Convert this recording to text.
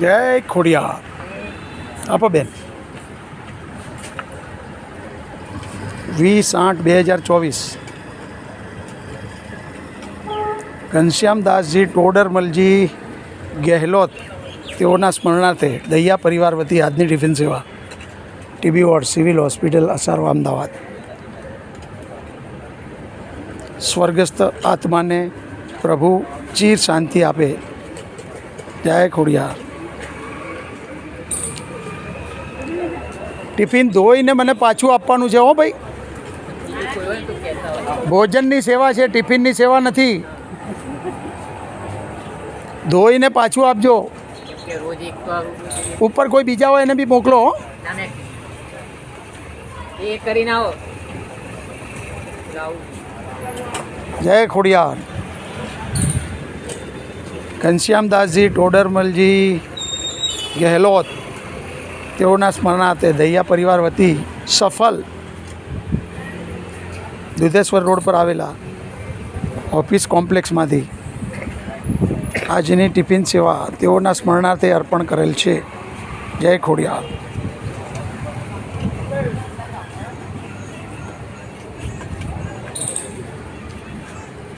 જય ખોડિયા. આપો બેન. 20/8/2024 ઘનશ્યામદાસજી ટોડરમલજી ગેહલોત તેઓના સ્મરણાર્થે દૈયા પરિવાર વતી આજની ટિફિન સેવા TB ward civil hospital Asarwa Ahmedabad. સ્વર્ગસ્થ આત્માને પ્રભુ ચીર શાંતિ આપે. જય ખોડિયાર. ટિફિન ધોઈને મને પાછું આપવાનું છે હો ભાઈ. ભોજનની સેવા છે, ટિફિનની સેવા નથી. ધોઈને પાછું આપજો. ઉપર કોઈ બીજા હોય એને બી મોકલો. જય ખોડિયાર. ઘનશ્યામદાસજી ટોડરમલજી ગેહલોત તેઓના સ્મરણાર્થે દૈયા પરિવાર વતી સફલ દુધેશ્વર રોડ પર આવેલા ઓફિસ કોમ્પ્લેક્સમાંથી આજની ટિફિન સેવા તેઓના સ્મરણાર્થે અર્પણ કરેલ છે. જય ખોડિયાર.